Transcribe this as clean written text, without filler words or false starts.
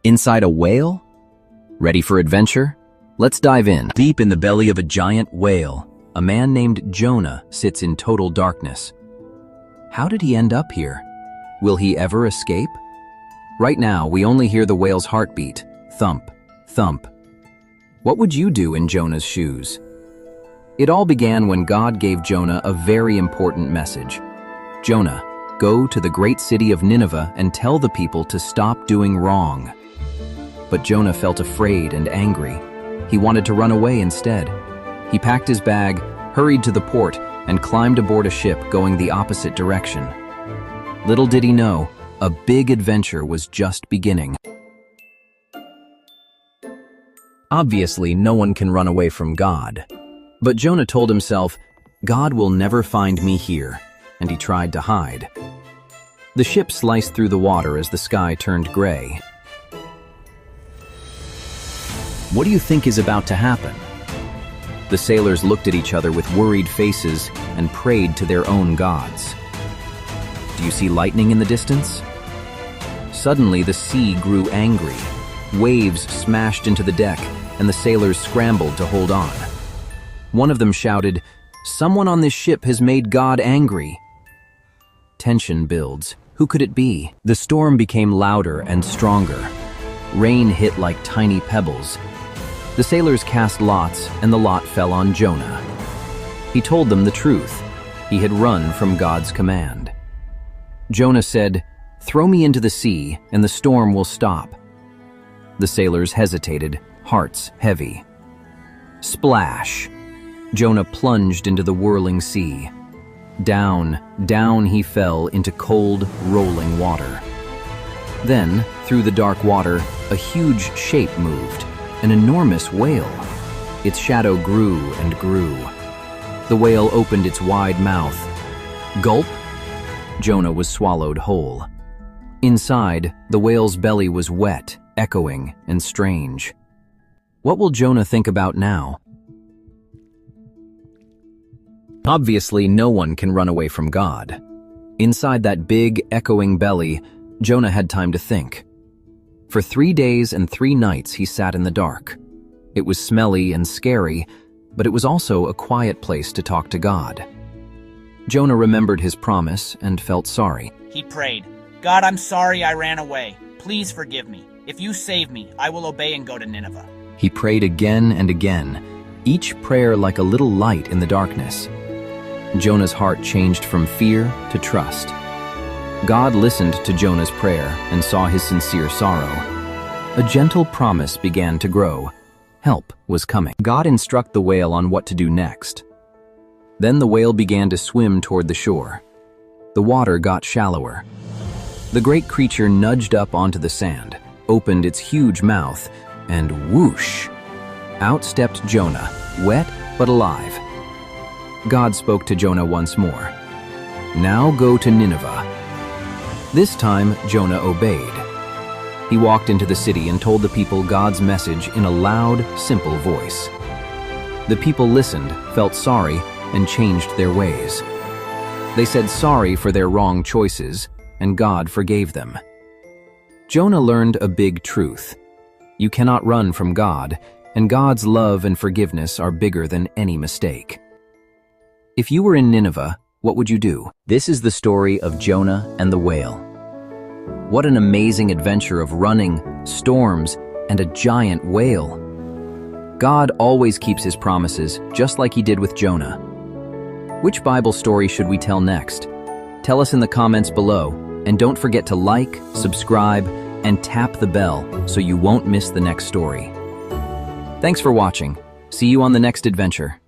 Inside a whale? Ready for adventure? Let's dive in. Deep in the belly of a giant whale, a man named Jonah sits in total darkness. How did he end up here? Will he ever escape? Right now, we only hear the whale's heartbeat. Thump, thump. What would you do in Jonah's shoes? It all began when God gave Jonah a very important message. Jonah, go to the great city of Nineveh and tell the people to stop doing wrong. But Jonah felt afraid and angry. He wanted to run away instead. He packed his bag, hurried to the port, and climbed aboard a ship going the opposite direction. Little did he know, a big adventure was just beginning. Obviously, no one can run away from God. But Jonah told himself, God will never find me here, and he tried to hide. The ship sliced through the water as the sky turned gray. What do you think is about to happen? The sailors looked at each other with worried faces and prayed to their own gods. Do you see lightning in the distance? Suddenly, the sea grew angry. Waves smashed into the deck, and the sailors scrambled to hold on. One of them shouted, "Someone on this ship has made God angry." Tension builds. Who could it be? The storm became louder and stronger. Rain hit like tiny pebbles. The sailors cast lots, and the lot fell on Jonah. He told them the truth. He had run from God's command. Jonah said, "Throw me into the sea, and the storm will stop." The sailors hesitated, hearts heavy. Splash! Jonah plunged into the whirling sea. Down, down he fell into cold, rolling water. Then, through the dark water, a huge shape moved, an enormous whale. Its shadow grew and grew. The whale opened its wide mouth. Gulp! Jonah was swallowed whole. Inside, the whale's belly was wet, echoing, and strange. What will Jonah think about now? Obviously, no one can run away from God. Inside that big, echoing belly, Jonah had time to think. For 3 days and 3 nights he sat in the dark. It was smelly and scary, but it was also a quiet place to talk to God. Jonah remembered his promise and felt sorry. He prayed, "God, I'm sorry I ran away. Please forgive me. If you save me, I will obey and go to Nineveh." He prayed again and again, each prayer like a little light in the darkness. Jonah's heart changed from fear to trust. God listened to Jonah's prayer and saw his sincere sorrow. A gentle promise began to grow. Help was coming. God instructed the whale on what to do next. Then the whale began to swim toward the shore. The water got shallower. The great creature nudged up onto the sand, opened its huge mouth, and whoosh! Out stepped Jonah, wet but alive. God spoke to Jonah once more. "Now go to Nineveh." This time, Jonah obeyed. He walked into the city and told the people God's message in a loud, simple voice. The people listened, felt sorry, and changed their ways. They said sorry for their wrong choices, and God forgave them. Jonah learned a big truth. You cannot run from God, and God's love and forgiveness are bigger than any mistake. If you were in Nineveh, what would you do? This is the story of Jonah and the whale. What an amazing adventure of running, storms, and a giant whale. God always keeps his promises, just like he did with Jonah. Which Bible story should we tell next? Tell us in the comments below, and don't forget to like, subscribe, and tap the bell so you won't miss the next story. Thanks for watching. See you on the next adventure.